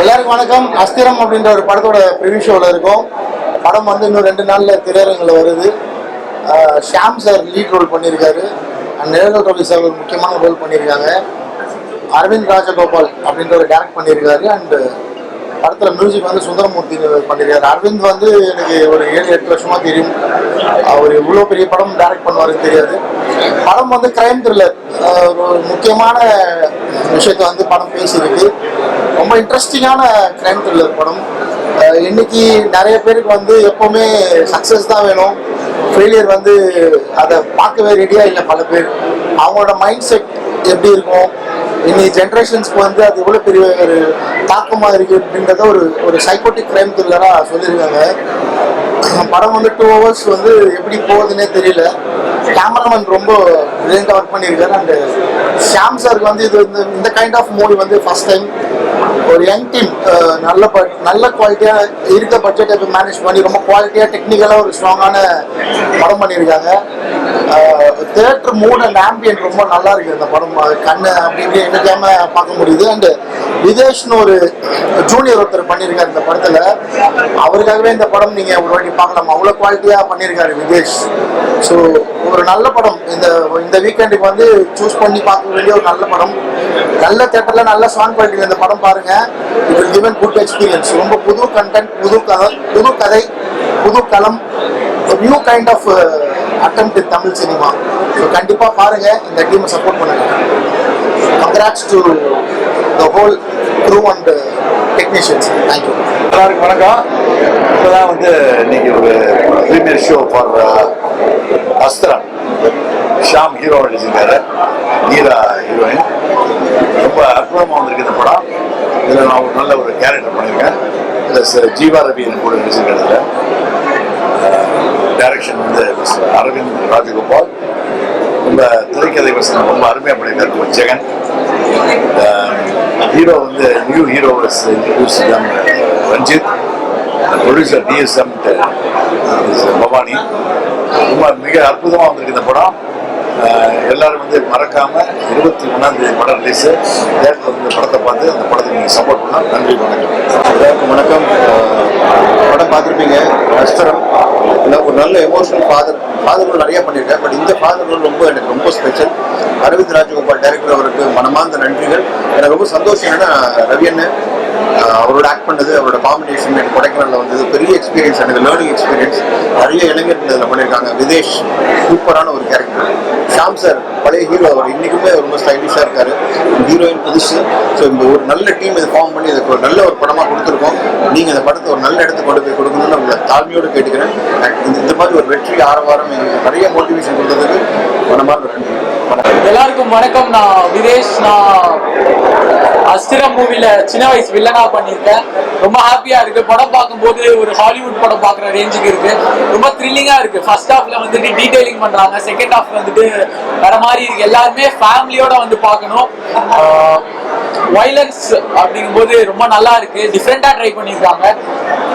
எல்லாருக்கும் வணக்கம். அஸ்திரம் அப்படின்ற ஒரு படத்தோட ப்ரிவியூ ஷோவில் இருக்கும். படம் வந்து இன்னும் 2 நாளில் திரையரங்கில் வருது. ஷாம் சார் லீட் ரோல் பண்ணியிருக்காரு. நிழல் ரவி சார் ஒரு முக்கியமான ரோல் பண்ணியிருக்காங்க. அரவிந்த் ராஜகோபால் அப்படின்ற ஒரு டேரக்ட் பண்ணியிருக்காரு. அண்டு படத்தில் மியூசிக் வந்து சுந்தரமூர்த்தி பண்ணியிருக்காரு. அரவிந்த் வந்து எனக்கு ஒரு 7-8 வருஷமாக தெரியும். அவர் இவ்வளோ பெரிய படம் டைரக்ட் பண்ணுவாருன்னு தெரியாது. படம் வந்து கிரைம் த்ரில்லர், ஒரு முக்கியமான விஷயத்தை வந்து படம் பேசியிருக்கு. ரொம்ப இன்ட்ரெஸ்டிங்கான கிரைம் த்ரில்லர் படம். இன்னைக்கு நிறைய பேருக்கு வந்து எப்போவுமே சக்ஸஸ் தான் வேணும், ஃபெயிலியர் வந்து அதை பார்க்கவே ரெடியாக இல்லை. பல பேர் அவங்களோட மைண்ட் செட் எப்படி இருக்கும், இன்னைக்கு ஜென்ரேஷன்ஸ்க்கு வந்து அது எவ்வளோ பெரிய ஒரு தாக்கமாக இருக்குது அப்படின்றத ஒரு சைக்கோட்டிக் கிரைம் த்ரில்லராக சொல்லியிருக்காங்க. படம் வந்து 2 hours வந்து எப்படி போகுதுன்னே தெரியல. கேமராமேன் ரொம்ப பிரில்லியண்டாக ஒர்க் பண்ணியிருக்காரு. அண்டு ஷாம் சாருக்கு வந்து இது இந்த கைண்ட் ஆஃப் மூவி வந்து ஃபர்ஸ்ட் டைம். ஒரு யங் டீம் நல்ல குவாலிட்டியாக இருக்க பட்ஜெட்டை மேனேஜ் பண்ணி ரொம்ப குவாலிட்டியாக டெக்னிக்கலாக ஒரு ஸ்ட்ராங்கான படம் பண்ணியிருக்காங்க. தியேட்டர் மூட் அண்ட் ஆம்பியன்ட் ரொம்ப நல்லா இருக்குது. இந்த படம் கண்ணு அப்படி இப்படி நினைக்காம பார்க்க முடியுது. அண்டு விதேஷ்னு ஒரு ஜூனியர் ஒருத்தர் பண்ணியிருக்காரு இந்த படத்தில். அவருக்காகவே இந்த படம் நீங்கள் ஒரு வாட்டி பார்க்கலாம். அவ்வளோ குவாலிட்டியாக பண்ணியிருக்காரு விதேஷ். ஸோ ஒரு நல்ல படம். இந்த வீக்கெண்டுக்கு வந்து சூஸ் பண்ணி பார்க்க வேண்டிய ஒரு நல்ல படம். நல்ல தியேட்டரில் நல்ல சாங் குவாலிட்டியில் இந்த படம் பாருங்க. It will give an good experience. ரொம்ப புது கண்டென்ட், புது கதை, புது களம், new kind of attempt in Tamil cinema. So கண்டிப்பாக பாருங்க, இந்த டீமை சப்போர்ட் பண்ணுங்க. Congrats to the whole crew and technicians. Thank you. எல்லாருக்கும் வணக்கம். இப்போதான் வந்து இன்னைக்கு ஒரு premier show for Asthiram. Sham hero நடிச்சிருக்காரு, நீரா ஹீரோயின். ரொம்ப அற்புதமாக வந்திருக்கு இந்த படம். இதில் நான் ஒரு நல்ல ஒரு கேரக்டர் பண்ணியிருக்கேன். ப்ளஸ் ஜீவா ரவி கூட நடிச்சிருக்கிறதுல. டைரக்ஷன் வந்து அரவிந்த் ராஜகோபால். ரொம்ப திரைக்கதை வசனம் ரொம்ப அருமையாக பண்ணியிருக்காரு ஜெகன். ஹீரோ வந்து new hero Ranjith. Producer DSM Bhavani. ரொம்ப மிக அற்புதமாக வந்திருக்கு இந்த படம். எல்லாரும் வந்து மறக்காம 21ஆம் படம் ரிலீஸ். தேட்டரில் வந்து படத்தை பார்த்து அந்த படத்தை நீங்கள் சப்போர்ட் பண்ணலாம். நன்றி, வணக்கம். எல்லாருக்கும் வணக்கம். படம் பார்த்துருப்பீங்க, அஸ்திரம். ஒரு நல்ல எமோஷனல் ஃபாதர் ரோல் நிறைய பண்ணியிருக்கேன். பட் இந்த ஃபாதர் ரோல் எனக்கு ரொம்ப ஸ்பெஷல். அரவிந்த் ராஜகோபால் டைரக்டர் அவருக்கு மனமார்ந்த நன்றிகள். எனக்கு ரொம்ப சந்தோஷம். என்னன்னா ரவி அண்ணன் அவரோட ஆக்ட் பண்ணது, அவரோட காம்பினேஷன் எனக்கு கொடைக்கானலில் வந்தது பெரிய எக்ஸ்பீரியன்ஸ், எனக்கு லேர்னிங் எக்ஸ்பீரியன்ஸ். நிறைய இளைஞர்கள் இதில் பண்ணியிருக்காங்க. விதேஷ் சூப்பரான ஒரு கேரக்டர். ஷாம் சார் பழைய ஹீரோ, அவர் இன்றைக்குமே ரொம்ப ஸ்டைலிஷாக இருக்காரு. ஹீரோயின் புதுசு. ஸோ இந்த ஒரு நல்ல டீம் இதை ஃபார்ம் பண்ணி இதுக்கு ஒரு நல்ல ஒரு படமாக கொடுத்துருக்கோம். நீங்கள் இந்த படத்தை ஒரு நல்ல இடத்துக்கு கொண்டு போய் கொடுக்கணும்னு உங்களை தாழ்மையோடு கேட்டுக்கிறேன். இந்த மாதிரி ஒரு வெற்றி ஆரவாரம் எங்களுக்கு நிறைய மோட்டிவேஷன் கொடுத்ததுக்கு மனமார்ந்த நன்றி. எல்லாருக்கும் வணக்கம். நான் விதேஷ். நான் அஸ்திரம் மூவில சின்ன வயசு வில்லனா பண்ணியிருக்கேன். ரொம்ப ஹாப்பியா இருக்கு. படம் பார்க்கும்போது ஒரு ஹாலிவுட் படம் பார்க்குற ரேஞ்சுக்கு இருக்கு. ரொம்ப த்ரில்லிங்கா இருக்கு. ஃபர்ஸ்ட் ஹாஃப்ல வந்துட்டு டீடைலிங் பண்றாங்க, செகண்ட் ஹாஃப் வந்துட்டு வேற மாதிரி இருக்கு. எல்லாருமே ஃபேமிலியோட வந்து பார்க்கணும். வைலன்ஸ் அப்படிங்கும்போது ரொம்ப நல்லா இருக்கு. டிஃப்ரெண்டா ட்ரை பண்ணியிருக்காங்க.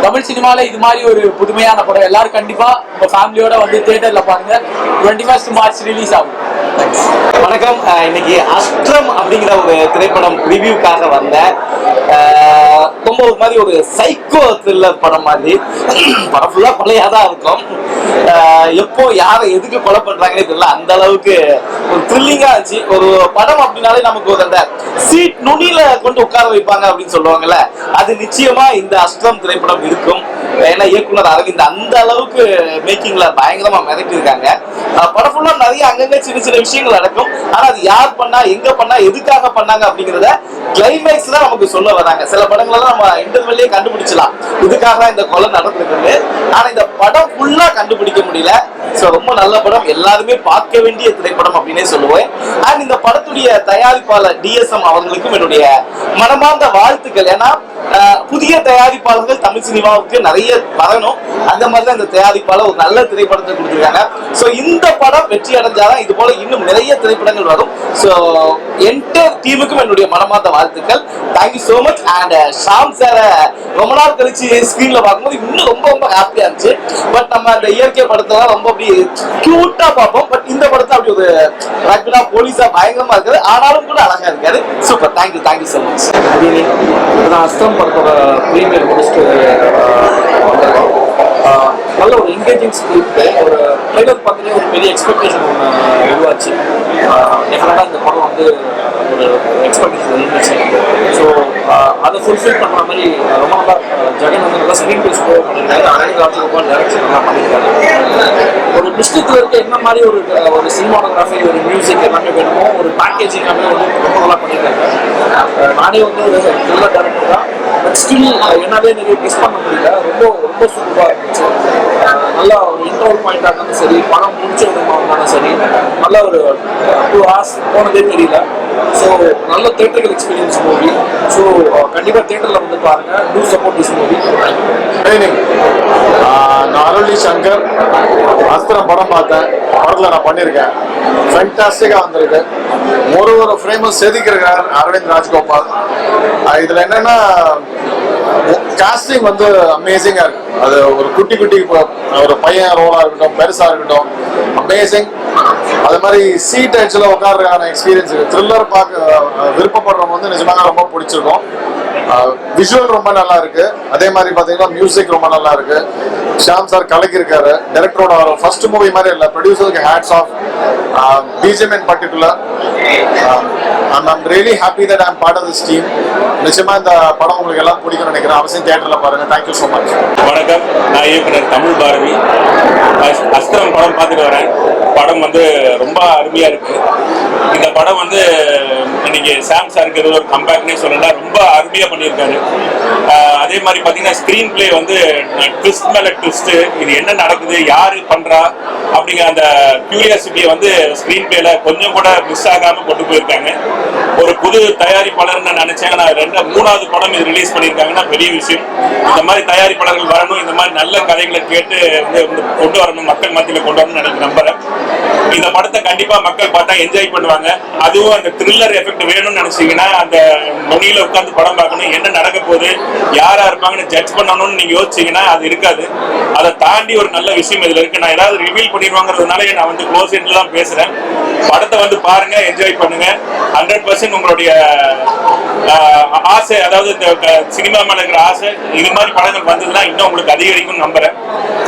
தமிழ் சினிமால இது மாதிரி ஒரு புதுமையான படம். எல்லாரும் கண்டிப்பா உங்க ஃபேமிலியோட வந்து தியேட்டர்ல பாருங்க. 21 மார்ச் ரிலீஸ் ஆகும். வணக்கம். இன்னைக்கு அஸ்திரம் அப்படிங்கிற ஒரு திரைப்படம் ரிவ்யூக்காக வந்த ரொம்ப ஒரு மாதிரி ஒரு சைக்கோ த்ரில்லர் படம் மாதிரி. படம் ஃபுல்லா கொலையாதான் இருக்கும். எப்போ யாரை எதுக்கு கொலை பண்றாங்கன்னே தெரியல, அந்த அளவுக்கு ஒரு த்ரில்லிங்கா இருந்துச்சு. ஒரு படம் அப்படின்னாலே நமக்கு ஒரு அந்த சீட் நுனியில கொண்டு உட்கார வைப்பாங்க அப்படின்னு சொல்லுவாங்கல்ல, அது நிச்சயமா இந்த அஸ்திரம் திரைப்படம் இருக்கும். ஏன்னா இயக்குனர் அரவிந்த் அந்த அளவுக்கு மேக்கிங்ல பயங்கரமா மிதக்கி இருக்காங்க. படம் ஃபுல்லா நிறைய அங்கங்க சின்ன சின்ன விஷயங்கள் நடக்கும். ஆனா அது யார் பண்ணா, எங்க பண்ணா, எதுக்காக பண்ணாங்க அப்படிங்கிறத கிளைமேக்ஸ் தான் நமக்கு சொல்ல வராங்க. சில படங்கள்லாம் நம்ம இன்டர்வெல்லே கண்டுபிடிச்சலாம் இதுக்காக இந்த கொலை நடந்திருக்கு. ஆனா இந்த படம் ஃபுல்லா கண்டுபிடிக்க முடியல. ஸோ ரொம்ப நல்ல படம், எல்லாருமே பார்க்க வேண்டிய திரைப்படம் அப்படின்னே சொல்லுவேன். அண்ட் இந்த படத்துடைய தயாரிப்பாளர் DSM அவர்களுக்கும் என்னுடைய மனமார்ந்த வாழ்த்துக்கள். ஏன்னா புதிய தயாரிப்பாளர்கள் தமிழ் சினிமாவுக்கு நிறைய வரணும். அந்த மாதிரி தான் இந்த தயாரிப்பாளர் ஒரு நல்ல திரைப்படத்தை கொடுத்துருக்காங்க. ஸோ இந்த படம் வெற்றி அடைஞ்சாதான் இது போல இன்னும் நிறைய திரைப்படங்கள் வரும். ஸோ என்டையர் டீமுக்கும் என்னுடைய மனமார்ந்த வாழ்த்துக்கள். Thank you so much. And Sham சாரை ரொம்ப நாள் கழிச்சு ஸ்கிரீன்ல பார்க்கும்போது இன்னும் ரொம்ப ரொம்ப ஹாப்பியா இருந்துச்சு. பட் நம்ம அந்த இயற்கை படத்தை தான் ரொம்ப அப்படி கியூட்டா பார்ப்போம். பட் இந்த படத்தை அப்படி ஒரு ரக்டா போலீஸா பயங்கரமா இருக்காது, ஆனாலும் கூட அழகா இருக்காரு. Super, thank you so much. நான் அஸ்தம் படத்தோட ப்ரீமியர் முடிச்சுட்டு நல்ல ஒரு என்கேஜிங் ஸ்கிரிப்ட், ஒரு ட்ரைலர் பார்த்தீங்கன்னா ஒரு பெரிய எக்ஸ்பெக்டேஷன் ஒன்று உருவாச்சு. டெஃபினட்டாக இந்த படம் வந்து ஒரு எக்ஸ்பெக்டேஷன் இருந்துச்சு. ஸோ அதை ஃபுல்ஃபில் பண்ணுற மாதிரி ரொம்ப நல்லா ஜெகன் வந்து நல்லா ஸ்க்ரீன் பிளே ஸ்கோர் பண்ணியிருக்காரு. அரவிந்த் ராஜகோபால் டைரக்ஷன் நல்லா பண்ணியிருக்காரு. ஒரு டிஸ்ட்ரிக்ட்ல இருக்க என்ன மாதிரி ஒரு சினிமாட்டோகிராஃபி, ஒரு மியூசிக் எல்லாமே வேணுமோ ஒரு பேக்கேஜிங் எல்லாமே வந்து ரொம்ப நல்லா பண்ணியிருக்காங்க. நானே வந்து ஒரு த்ரில்லர் டைரக்டர் தான், பட் ஸ்டில் என்னாலே நிறைய மிஸ் பண்ண முடியல. ரொம்ப ரொம்ப சூப்பராக இருந்துச்சு. நல்லா ஒரு இன்டர்வல் பாயிண்டாக இருந்தாலும் சரி, படம் முடிச்ச விதமாக இருந்தாலும் சரி, நல்ல ஒரு 2 hours போனதே தெரியல. ஸோ நல்ல தேட்டரிக்கல் எக்ஸ்பீரியன்ஸ் மூவி. ஸோ கண்டிப்பாக தேட்டரில் வந்து பாருங்க. To support this movie. நான் அருளி சங்கர் அஸ்திரம் படம் பார்த்தேன். படத்தில் நான் பண்ணியிருக்கேன். ஃபேண்டாஸ்டிக்காக வந்திருக்கு. ஒரு ஃப்ரேமும் செதுக்கிருக்கார் அரவிந்த் ராஜ்கோபால். இதில் என்னன்னா காஸ்டிங் வந்து அமேசிங்காக இருக்கு. அது ஒரு குட்டி ஒரு பையன் ரோலாக இருக்கட்டும், பெருசாக இருக்கட்டும், அமேசிங். அது மாதிரி சீட் எட்ஜில் உட்கார்றதுக்கான எக்ஸ்பீரியன்ஸ் இருக்கு. த்ரில்லர் பார்க்க விருப்பப்படுறவங்க வந்து நிஜமாக ரொம்ப பிடிச்சிருக்கும். விஷுவல் ரொம்ப நல்லா இருக்கு. அதே மாதிரி பார்த்தீங்கன்னா மியூசிக் ரொம்ப நல்லா இருக்கு. ஷாம் சார் கலக்கியிருக்காரு. டைரக்டரோட ஃபர்ஸ்ட் மூவி மாதிரி இல்லை, ப்ரொடியூசருக்கு hats off. BGM in particular. And I'm really happy that I'm part of this team. நிச்சயமா இந்த படம் உங்களுக்கு எல்லாம் பிடிக்கும்னு நினைக்கிறேன். அவசியம் தியேட்டர்ல பாருங்க. Thank you so much. வணக்கம், நான் இயக்குனர் தமிழ் பாரதி. அஸ்திரம் படம் பார்த்துட்டு வரேன். படம் வந்து ரொம்ப அருமையா இருக்கு. இந்த படம் வந்து இன்னைக்கு சாம் சாருக்கு ஒரு கம்பேக்னே சொல்லலாம். ரொம்ப அருமையா பண்ணியிருக்காரு. அதே மாதிரி பார்த்தீங்கன்னா ஸ்க்ரீன் பிளே வந்து ட்விஸ்ட் மேல ட்விஸ்ட், இது என்ன நடக்குது, யாரு பண்றா அப்படிங்கிற அந்த கியூரியாசிட்டியை வந்து ஸ்க்ரீன் பிளேல கொஞ்சம் கூட மிஸ் ஆகாம கொண்டு போயிருக்காங்க. ஒரு புது தயாரிப்பாளர்னு நினைச்சேன். நான் 3வது படம் இது ரிலீஸ் பண்ணியிருக்காங்கன்னா பெரிய விஷயம். இந்த மாதிரி தயாரிப்பாளர்கள் வரணும், இந்த மாதிரி நல்ல கதைகளை கேட்டு கொண்டு வரணும், மக்கள் மத்தியில் கொண்டு வரணும்னு எனக்கு நம்புறேன். இந்த படத்தை கண்டிப்பா மக்கள் பார்த்தா என்ஜாய் பண்ணுவாங்க. அதுவும் அந்த த்ரில்லர் எஃபெக்ட் வேணும்னு நினைச்சீங்கன்னா அந்த நுனியில உட்காந்து படம் பார்க்கணும். என்ன நடக்க போகுது, யாரா இருப்பாங்கன்னு ஜட்ஜ் பண்ணணும்னு நீங்க யோசிச்சீங்கன்னா அது இருக்காது. அதை தாண்டி ஒரு நல்ல விஷயம் இதுல இருக்கு. நான் ஏதாவது ரிவீல் பண்ணிடுவாங்கிறதுனால நான் வந்து க்ளோஸ் எண்ட்ல தான் பேசுறேன். படத்தை வந்து பாருங்க, என்ஜாய் பண்ணுங்க. 100% உங்களுடைய ஆசை, அதாவது இந்த சினிமா மேல இருக்கிற ஆசை, இது மாதிரி படங்கள் வந்ததுன்னா இன்னும் உங்களுக்கு அதிகரிக்கும் நம்புறேன்.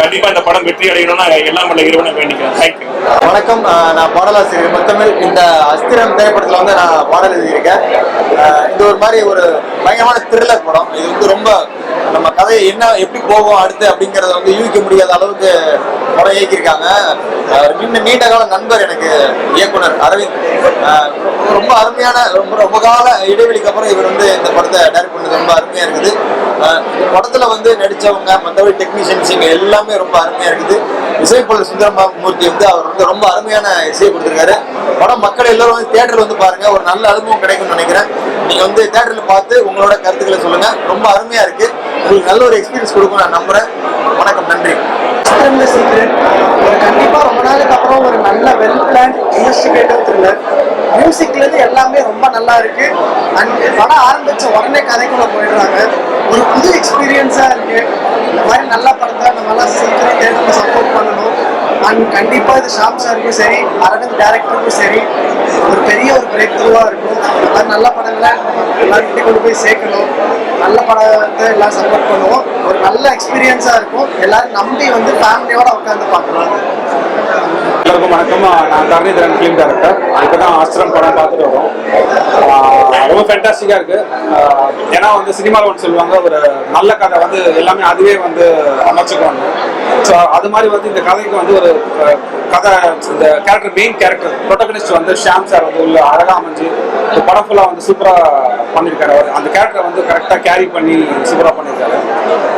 கண்டிப்பா இந்த படம் வெற்றி அடையணும்னா எல்லாம் உள்ள இறைவனை வேண்டிக்கிறேன். தேங்க்யூ. வணக்கம், நான் பாடலாசிரியர் முத்தமிழ். இந்த அஸ்திரம் திரைப்படத்தில் வந்து நான் பாடல் எழுதியிருக்கேன். இது ஒரு மாதிரி ஒரு பயங்கரமான த்ரில்லர் படம். இது வந்து ரொம்ப நம்ம கதையை என்ன எப்படி போகும் அடுத்து அப்படிங்கிறத வந்து யூகிக்க முடியாத அளவுக்கு படம் இயக்கியிருக்காங்க. நீண்ட கால நண்பர் எனக்கு இயக்குனர் அரவிந்த். ரொம்ப அருமையான ரொம்ப கால இடைவெளிக்கு அப்புறம் இவர் வந்து இந்த படத்தை டைரக்ட் பண்ணது ரொம்ப அருமையா இருக்குது. இந்த படத்துல வந்து நடிச்சவங்க மற்றபடி டெக்னீஷியன்ஸ் இங்க எல்லாமே ரொம்ப அருமையா இருக்குது. இசைப்பாளர் சுந்தரமூர்த்தி வந்து அவர் வந்து ரொம்ப அருமையான இசையை கொடுத்துருக்காரு. படம் மக்கள் எல்லாரும் வந்து தியேட்டர்ல வந்து பாருங்க, ஒரு நல்ல அனுபவம் கிடைக்கும்னு நினைக்கிறேன். நீங்க வந்து தியேட்டர்ல பார்த்து உங்களோட கருத்துக்களை சொல்லுங்க. ரொம்ப அருமையா இருக்கு. உங்களுக்கு நல்ல ஒரு எக்ஸ்பீரியன்ஸ் கொடுக்கும் நான் நம்புறேன். வணக்கம், நன்றி. கண்டிப்பா ரொம்ப நாளுக்கு அப்புறம் ஒரு நல்ல வெல் பிளான் இன்வெஸ்டிகேட்டிவ் த்ரில்லர். மியூசிக்ல இருந்து எல்லாமே ரொம்ப நல்லா இருக்கு. அண்ட் படம் ஆரம்பிச்ச உடனே கதைக்குள்ள போயிடுறாங்க. ஒரு புது எக்ஸ்பீரியன்ஸா இருக்கு. இந்த மாதிரி நல்ல படத்தை நம்ம எல்லாம் சீக்கிரம் தேட்டர்ல சப்போர்ட் பண்ணணும். அண்ட் கண்டிப்பா இது ஷாம் சாருக்கும் சரி, அரவிந்த் டைரக்டருக்கும் சரி ஒரு பெரிய ஒரு பிரேக் த்ரூவா இருக்கும். இந்த மாதிரி நல்ல படங்களை எல்லாருக்கிட்டே கொண்டு போய் சேர்க்கணும். நல்ல படத்தை எல்லாம் சப்போர்ட் பண்ணுவோம். ஒரு நல்ல எக்ஸ்பீரியன்ஸா இருக்கும். எல்லாரும் நம்பி வந்து ஃபேமிலியோட உட்காந்து பார்க்கலாம். எல்லாருக்கும் வணக்கம். நான் தரணிதரன் ஃபிலிம் டைரக்டர். இப்போ தான் அஸ்திரம் படம் பார்த்துட்டு வரோம். ரொம்ப ஃபேண்டாஸ்டிக்காக இருக்குது. ஏன்னா வந்து சினிமாவில் ஒன்று சொல்லுவாங்க, ஒரு நல்ல கதை வந்து எல்லாமே அதுவே வந்து அமைச்சுக்குவாங்க. ஸோ அது மாதிரி வந்து இந்த கதைக்கு வந்து ஒரு கதை, இந்த கேரக்டர் மெயின் கேரக்டர் ப்ரொட்டகனிஸ்ட் வந்து ஷாம் சார் வந்து உள்ள அழகாக அமைஞ்சு இந்த படம் ஃபுல்லாக வந்து சூப்பராக பண்ணியிருக்காரு. அவர் அந்த கேரக்டரை வந்து கரெக்டாக கேரி பண்ணி சூப்பராக பண்ணியிருக்காரு.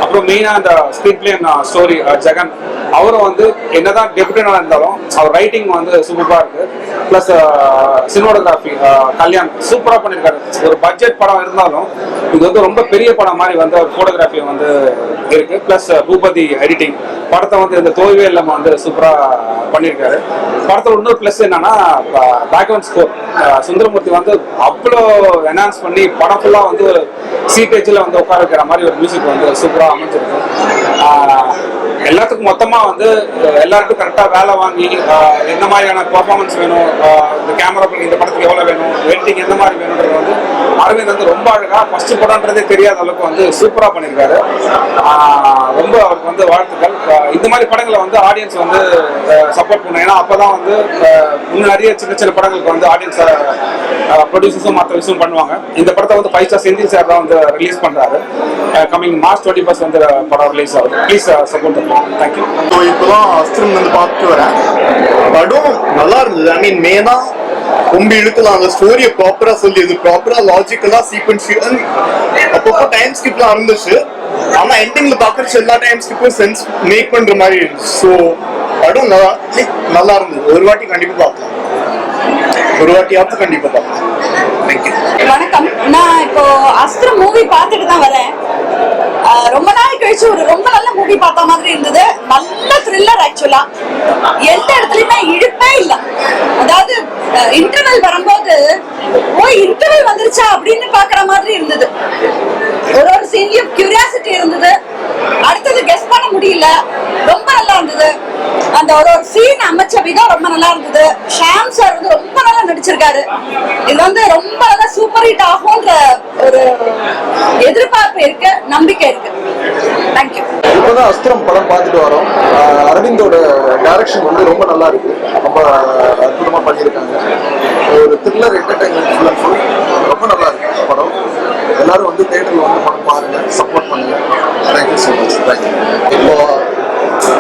அப்புறம் மெயினாக அந்த ஸ்க்ரீன் பிளே ஸ்டோரி ஜெகன் அவரும் வந்து என்னதான் டெபியூட்டனாக இருந்தாலும் அவர் ரைட்டிங் வந்து சூப்பராக இருக்கு. ப்ளஸ் சினிமாட்டோகிராஃபி கல்யாண் சூப்பராக பண்ணியிருக்காரு. ஒரு பட்ஜெட் படம் இருந்தாலும் இது வந்து ரொம்ப பெரிய படம் மாதிரி வந்து ஒரு ஃபோட்டோகிராஃபி வந்து இருக்கு. பிளஸ் பூபதி எடிட்டிங் படத்தை வந்து இந்த தோல்வே இல்லாம வந்து சூப்பரா பண்ணியிருக்காரு. படத்தோட இன்னொரு பிளஸ் என்னன்னா பேக்ரவுண்ட் ஸ்கோர் சுந்தரமூர்த்தி வந்து அவ்வளோ என்ஹான்ஸ் பண்ணி படம் ஃபுல்லா வந்து ஒரு சீட்டேஜில் வந்து உட்கார வைக்கிற மாதிரி ஒரு மியூசிக் வந்து சூப்பராக அமைஞ்சிருக்கு. எல்லாத்துக்கும் மொத்தமாக வந்து எல்லாருக்கும் கரெக்டாக வேலை வாங்கி எந்த மாதிரியான பர்ஃபார்மன்ஸ் வேணும், இந்த கேமரா இந்த படத்துக்கு எவ்வளோ வேணும், எடிட்டிங் எந்த மாதிரி வேணுன்றது வந்து அரவிந்த் வந்து ரொம்ப அழகாக ஃபர்ஸ்ட் படம்ன்றதே தெரியாத அளவுக்கு வந்து சூப்பராக பண்ணியிருக்காரு. ரொம்ப அவருக்கு வந்து வாழ்த்துக்கள். இந்த மாதிரி படங்களை வந்து ஆடியன்ஸ் வந்து சப்போர்ட் பண்ணும். ஏன்னா அப்போ தான் வந்து முன்னாடியே சின்ன சின்ன படங்களுக்கு வந்து ஆடியன்ஸை ப்ரொடியூசர்ஸும் மற்ற விஷயம் பண்ணுவாங்க. இந்த படத்தை வந்து 5 ஸ்டார் செந்தில் சார் தான் வந்து ரிலீஸ் பண்ணுறாரு. கமிங் மார்ச் 21 வந்து படம் ரிலீஸ் ஆகுது. ப்ளீஸ் சப்போர்ட் பண்ணுவோம். தேங்க்யூ. ஸோ இப்போதான் அஸ்திரம் வந்து பார்த்துட்டு வரேன். படம் நல்லா இருந்தது. ஐ மீன் மெயினா ரொம்ப இழுக்கலாம். அந்த ஸ்டோரியை ப்ராப்பரா சொல்லியது, ப்ராப்பரா லாஜிக்கலா சீக்வன்ஷியல் அப்பப்போ டைம் ஸ்கிப்லாம் இருந்துச்சு. ஆனா எண்டிங்ல பாக்குறது எல்லா டைம் ஸ்கிப்பும் சென்ஸ் மேக் பண்ற மாதிரி இருந்துச்சு. ஸோ படம் நல்லா இருந்தது. ஒரு வாட்டி கண்டிப்பா பார்க்கலாம். ஒரு வாட்டியாவது கண்டிப்பா பார்க்கலாம். தேங்க்யூ. வணக்கம். நான் இப்போ அஸ்திரம் மூவி பார்த்துட்டு தான் வரேன். ரொம்ப நாள் கழிச்சு ஒரு ரொம்ப நல்ல மூவி பார்த்த மாதிரி இருந்தது. நல்ல த்ரில்லர். ஆக்சுவலா எந்த இடத்துலயுமே இழுப்பே இல்ல. அதாவது இன்டர்வல் வரும்போது இன்டர்வல் வந்துருச்சா அப்படின்னு பாக்குற மாதிரி இருந்தது. ஒரு ஒரு சீன்லயும் கியூரியாசிட்டி இருந்தது. அடுத்தது கெஸ் பண்ண முடியல. ரொம்ப நல்லா இருந்தது. அந்த ஒரு ஒரு சீன் அமைச்ச விதம் ரொம்ப நல்லா இருந்தது. ஷாம் சார் வந்து ரொம்ப நல்லா நடிச்சிருக்காரு. இது வந்து ரொம்ப நல்லா சூப்பர் ஹிட் ஆகும்ன்ற ஒரு எதிர்பார்ப்பு இருக்கு, நம்பிக்கை இருக்கு. தேங்க்யூ. இப்போதான் அஸ்திரம் படம் பார்த்துட்டு வரோம். அரவிந்தோட டைரக்ஷன் வந்து ரொம்ப நல்லா இருக்கு. ரொம்ப அற்புதமா பண்ணியிருக்காங்க. ஒரு thriller entertainment full and full ரொம்ப நல்லா இருக்கு படம். எல்லாரும் வந்து தேட்டரில் வந்து படம் பாருங்க, சப்போர்ட் பண்ணுங்க. Thank you so much. தேங்க்யூ. இப்போ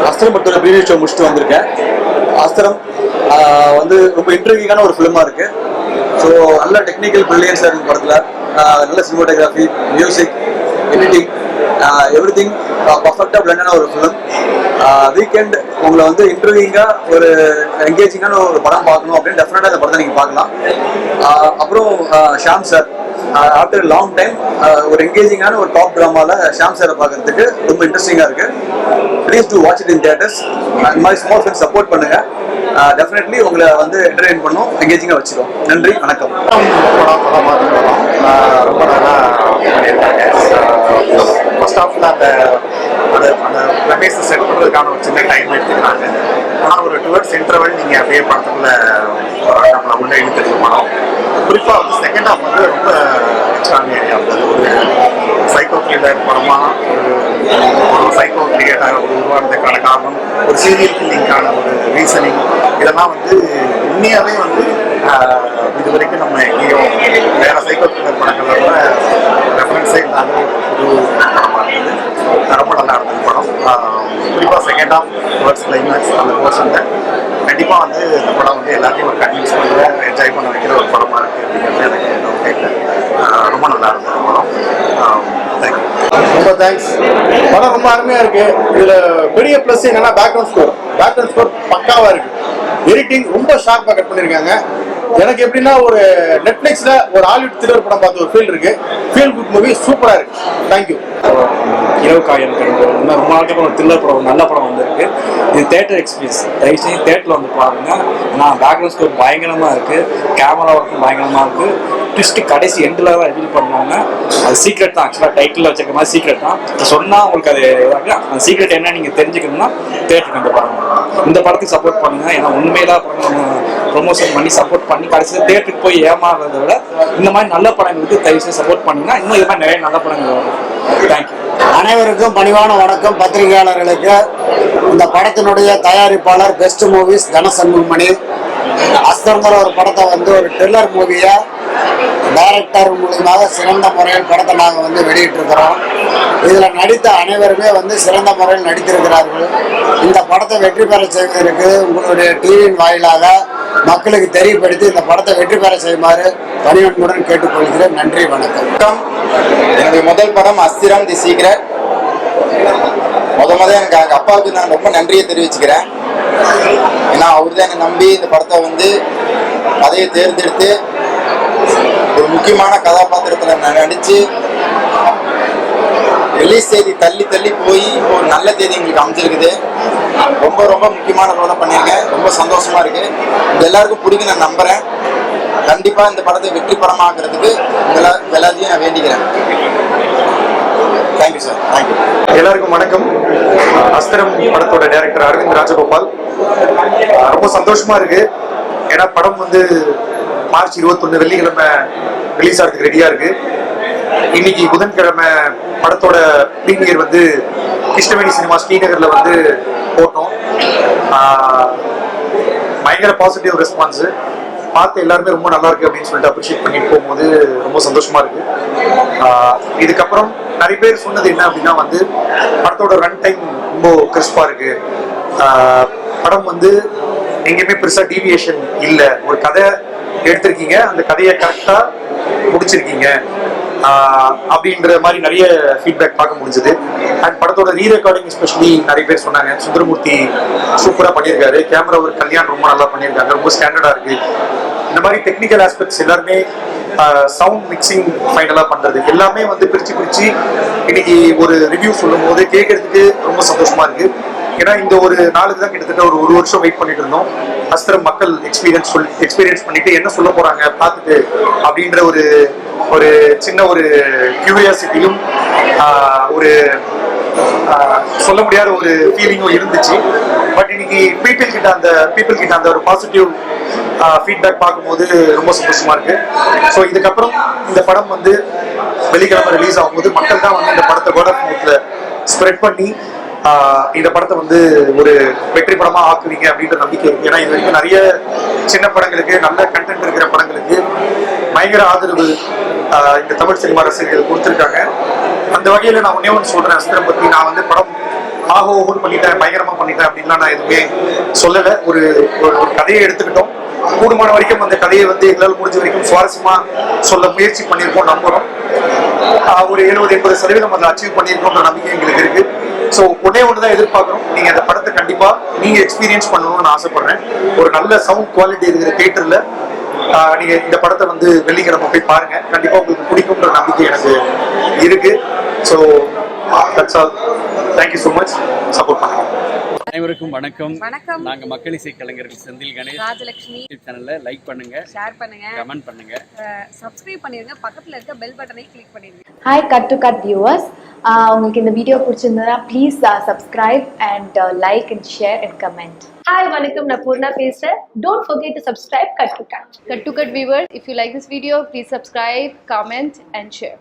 அஸ்திரம் படத்தோட ப்ரீவியூ ஷோ முடிச்சுட்டு வந்திருக்கேன். அஸ்திரம் வந்து ரொம்ப இன்ட்ரெஸ்டிங்கான ஒரு ஃபிலிமா இருக்கு. ஸோ நல்ல டெக்னிக்கல் பிரில்லியன்ஸாக இருக்கு படத்தில். நல்ல cinematography, music, editing, every thing பர்ஃபெக்டாக பிளண்டான ஒரு ஃபிலிம். வீக்கெண்ட் உங்களை வந்து இன்ட்ரெஸ்டிங்காக ஒரு என்கேஜிங்கான ஒரு படம் பார்க்கணும் அப்படின்னு டெஃபினட்டாக இந்த படத்தை நீங்கள் பார்க்கலாம். அப்புறம் Sham sir after long time ஒரு என்கேஜிங்கான ஒரு டாப் ட்ராமாவில் ஷாம் சாரை பார்க்கறதுக்கு ரொம்ப இன்ட்ரெஸ்டிங்காக இருக்கு. Please to watch it in theatres. இந்த மாதிரி ஸ்மால் ஃபிலிம் சப்போர்ட் பண்ணுங்க. டெஃபினெட்லி உங்களை வந்து என்டர்டெயின் பண்ணும், என்கேஜிங்காக வச்சுக்கோம். நன்றி, வணக்கம். ரொம்ப நல்லா பண்ணியிருக்காங்க. ஃபர்ஸ்ட் ஆஃப்ல அந்த ப்ரமேஸை செட் பண்ணுறதுக்கான ஒரு சின்ன டைம் எடுத்துக்கிறாங்க. ஆனால் ஒரு டுவர்ட்ஸ் இன்டர்வல் நீங்கள் அப்படியே படத்துக்குள்ள நம்மளை உள்ள இழுத்துருக்கு படம். குறிப்பாக வந்து செகண்ட் ஹாஃப் வந்து ரொம்ப எக்ஸ்ட்ராடினரியாக இருந்தது. ஒரு சைக்கோ த்ரில்லர் படமாக ஒரு சைக்கோ கிரியேட்டாக உருவானதுக்கான காரணம், ஒரு சீரியல் கில்லிங்கான ஒரு ரீசனிங், இதெல்லாம் வந்து உண்மையாகவே வந்து இது வரைக்கும் நம்ம எங்கேயும் வேற சைக்கோ த்ரில்லர் படங்களோட ரெஃபரன்ஸே இல்லாத ஒரு புது படமாக இருந்தது. ரொம்ப நல்லா இருந்தது படம். குறிப்பாக செகண்ட் ஹாஃப் டுவர்ட்ஸ் கிளைமேக்ஸ் அந்த போர்ஷனில் கண்டிப்பாக வந்து இந்த படம் வந்து எல்லாத்தையும் ஒரு கன்வின்ஸ் பண்ண என்ஜாய் பண்ண வைக்கிற ஒரு படமாக இருக்குது அப்படிங்கிறது எனக்கு டவுட்டே இல்லை. ரொம்ப நல்லா இருந்தது படம். தேங்க்யூ. ரொம்ப தேங்க்ஸ். படம் ரொம்ப அருமையாக இருக்கு. இதில் பெரிய ப்ளஸ் என்னன்னா பேக்ரவுண்ட் ஸ்கோர் பக்காவாக இருக்கு. எடிட்டிங் ரொம்ப ஷார்ப்பாக கட் பண்ணியிருக்காங்க. எனக்கு எப்படின்னா ஒரு நெட்ஃப்ளிக்ஸ்ல ஒரு ஹாலிவுட் த்ரில்லர் படம் பார்த்த ஒரு ஃபீல் இருக்கு. ஃபீல் குட் மூவி, சூப்பரா இருக்கு. தேங்க்யூ. இரவு காயம் ரொம்ப நாளைக்கு ஒரு த்ரில்லர் படம், நல்ல படம் வந்திருக்கு. இது தேட்டர் எக்ஸ்பீரியன்ஸ். தயவு செஞ்சு தேட்டரில் வந்து பாருங்க. ஏன்னா பேக்ரவுண்ட் ஸ்கோர் பயங்கரமாக இருக்கு, கேமரா ஒர்க்கும் பயங்கரமாக இருக்கு. ட்விஸ்ட் கடைசி எண்டில் தான் ரிவீல் பண்ணுவாங்க. அது சீக்ரெட் தான். ஆக்சுவலாக டைட்டில் வச்சிருக்க மாதிரி சீக்ரெட் தான். சொன்னால் உங்களுக்கு அது அந்த சீக்ரெட் என்ன நீங்கள் தெரிஞ்சுக்கணும்னா தேட்டருக்கு வந்து பாருங்க. இந்த படத்துக்கு சப்போர்ட் பண்ணுங்க. ஏன்னா உண்மையிலாம் படம் ப்ரொமோஷன் பண்ணி சப்போர்ட் பண்ணி கடைசியில் தேட்டருக்கு போய் ஏமாறுறதை விட இந்த மாதிரி நல்ல படங்களுக்கு தயவுசெய்து சப்போர்ட் பண்ணிங்கன்னா இன்னும் இது மாதிரி நிறைய நல்ல படங்கள் வரும். தேங்க்யூ. அனைவருக்கும் பணிவான வணக்கம். பத்திரிகையாளர்களுக்கு இந்த படத்தினுடைய தயாரிப்பாளர் பெஸ்ட் மூவிஸ் தனசண்முகமணி. அஸ்திரங்கிற ஒரு படத்தை வந்து ஒரு ட்ரில்லர் மூவியை டைரக்டர் மூலியமாக சிறந்த முறையில் படத்தை நாங்கள் வந்து வெளியிட்டிருக்கிறோம். இதில் நடித்த அனைவருமே வந்து சிறந்த முறையில் நடித்திருக்கிறார்கள். இந்த படத்தை வெற்றி பெற செய்வதற்கு உங்களுடைய டிவியின் வாயிலாக மக்களுக்கு தெரியப்படுத்தி இந்த படத்தை வெற்றி பெற செய்யுமாறு பணிவன்புடன் கேட்டுக்கொள்கிறேன். நன்றி, வணக்கம். என்னுடைய முதல் படம் அஸ்திரம் தி சீக்ரெட். எனக்கு எங்கள் அப்பாவுக்கு நான் ரொம்ப நன்றியை தெரிவிச்சுக்கிறேன். ஏன்னா அவர் தான் என்னை நம்பி இந்த படத்தை வந்து கதையை தேர்ந்தெடுத்து ஒரு ஒரு முக்கியமான கதாபாத்திரத்தில் நான் நடித்து ரிலீஸ் தேதி தள்ளி தள்ளி போய் இப்போ ஒரு நல்ல தேதி எங்களுக்கு அமைஞ்சிருக்குது. ரொம்ப ரொம்ப முக்கியமான ரோலை பண்ணியிருக்கேன். ரொம்ப சந்தோஷமா இருக்கு. இது எல்லாருக்கும் பிடிக்கும் நான் நம்புறேன். கண்டிப்பா இந்த படத்தை வெற்றி படமாக்குறதுக்கு எல்லாத்தையும் நான் வேண்டிக்கிறேன். Thank you sir. தேங்க்யூ. எல்லாருக்கும் வணக்கம். அஸ்திரம் படத்தோட டைரக்டர் அரவிந்த் ராஜகோபால். ரொம்ப சந்தோஷமா இருக்கு. ஏன்னா படம் வந்து மார்ச் 21 வெள்ளிக்கிழமை ரிலீஸ் ஆகிறதுக்கு ரெடியா இருக்கு. இன்னைக்கு புதன்கிழமை படத்தோட ப்ரீமியர் வந்து கிருஷ்ணவேணி சினிமா ஸ்ரீநகர்ல வந்து போட்டோம். பயங்கர பாசிட்டிவ் ரெஸ்பான்ஸ். பார்த்து எல்லாருமே ரொம்ப நல்லா இருக்கு அப்படின்னு சொல்லிட்டு அப்ரிஷியேட் பண்ணிட்டு போகும்போது ரொம்ப சந்தோஷமா இருக்கு. இதுக்கப்புறம் நிறைய பேர் சொன்னது என்ன அப்படின்னா வந்து படத்தோட ரன் டைம் ரொம்ப கிறிஸ்பா இருக்கு. படம் வந்து எங்கேயுமே பெருசா டீவியேஷன் இல்லை. ஒரு கதை எடுத்திருக்கீங்க, அந்த கதையை கரெக்டா முடிச்சிருக்கீங்க அப்படின்ற மாதிரி நிறைய ஃபீட்பேக் பார்க்க முடிஞ்சது. அண்ட் படத்தோட ரீரெக்கார்டிங் எஸ்பெஷலி நிறைய பேர் சொன்னாங்க. சுந்தரமூர்த்தி சூப்பராக பண்ணியிருக்காரு. கேமரா ஒரு கல்யாணம் ரொம்ப நல்லா பண்ணியிருக்காங்க. ரொம்ப ஸ்டாண்டர்டாக இருக்கு. இந்த மாதிரி டெக்னிக்கல் ஆஸ்பெக்ட்ஸ் எல்லாருமே சவுண்ட் மிக்சிங் ஃபைனலாக பண்ணுறது எல்லாமே வந்து பிரித்து இன்னைக்கு ஒரு ரிவ்யூ சொல்லும் போது கேட்கறதுக்கு ரொம்ப சந்தோஷமா இருக்கு. ஏன்னா இந்த ஒரு நாளுக்கு தான் கிட்டத்தட்ட ஒரு வருஷம் வெயிட் பண்ணிட்டு இருந்தோம். அஸ்திரம் மக்கள் எக்ஸ்பீரியன்ஸ் பண்ணிட்டு என்ன சொல்ல போறாங்க பார்த்துட்டு அப்படின்ற ஒரு சின்ன ஒரு கியூரியாசிட்டியும் ஒரு சொல்ல முடியாத ஒரு ஃபீலிங்கும் இருந்துச்சு. பட் இன்னைக்கு பீப்புள் கிட்ட அந்த ஒரு பாசிட்டிவ் ஃபீட்பேக் பார்க்கும்போது ரொம்ப சந்தோஷமா இருக்கு. ஸோ இதுக்கப்புறம் இந்த படம் வந்து வெள்ளிக்கிழமை ரிலீஸ் ஆகும்போது மக்கள் தான் வந்து இந்த படத்தை வேர்ட் ஆஃப் மவுத்ல ஸ்ப்ரெட் பண்ணி இந்த படத்தை வந்து ஒரு வெற்றி படமா ஆக்குவீங்க அப்படின்ற நம்பிக்கை இருக்கு. ஏன்னா இது வரைக்கும் நிறைய சின்ன படங்களுக்கு, நல்ல கண்டென்ட் இருக்கிற படங்களுக்கு பயங்கர ஆதரவு இந்த தமிழ் சினிமா ரசிகர்கள் கொடுத்துருக்காங்க. அந்த வகையில நான் ஒன்னே ஒன்று சொல்றேன். அஸ்திரம் பத்தி நான் வந்து படம் ஆகோன்னு பண்ணிட்டேன், பயங்கரமா பண்ணிட்டேன் அப்படின்லாம் நான் எதுவுமே சொல்லலை. ஒரு கதையை எடுத்துக்கிட்டோம். கூடுமான வரைக்கும் அந்த கதையை வந்து எங்களால் முடிஞ்ச வரைக்கும் சுவாரஸ்யமா சொல்ல முயற்சி பண்ணியிருக்கோம், நம்புறோம். ஒரு 70-80% அதை அச்சீவ் பண்ணியிருக்கோம்ன்ற நம்பிக்கை எங்களுக்கு இருக்கு. ஸோ ஒன்னே ஒன்று தான் எதிர்பார்க்குறோம். நீங்க அந்த படத்தை கண்டிப்பா நீங்க எக்ஸ்பீரியன்ஸ் பண்ணணும்னு நான் ஆசைப்படுறேன். ஒரு நல்ல சவுண்ட் குவாலிட்டி இருக்கிற தியேட்டர்ல நீங்க இந்த படத்தை வந்து வெள்ளிக்கிழமை போய் பாருங்க. கண்டிப்பா உங்களுக்கு பிடிக்கும்ன்ற நம்பிக்கை எனக்கு இருக்கு. So that's all. Thank you so much. Support பண்ணுங்க. அனைவருக்கும் வணக்கம். வணக்கம். நாங்க மக்கள் இசை கலைஞர்கள் செந்தில் கணேஷ், ராஜலட்சுமி. சேனலை லைக் பண்ணுங்க, ஷேர் பண்ணுங்க, கமெண்ட் பண்ணுங்க, சப்ஸ்கிரைப் பண்ணிருங்க. பக்கத்துல இருக்க பெல் பட்டனை கிளிக் பண்ணிருங்க. Hi cut to cut viewers, உங்களுக்கு இந்த வீடியோ பிடிச்சிருந்தா please subscribe and like and share and comment. Hi வணக்கம், நான் பூர்ணா பேசுறேன். Don't forget to subscribe Cut to Cut. Cut to Cut viewers, if you like this video, please subscribe, comment and share.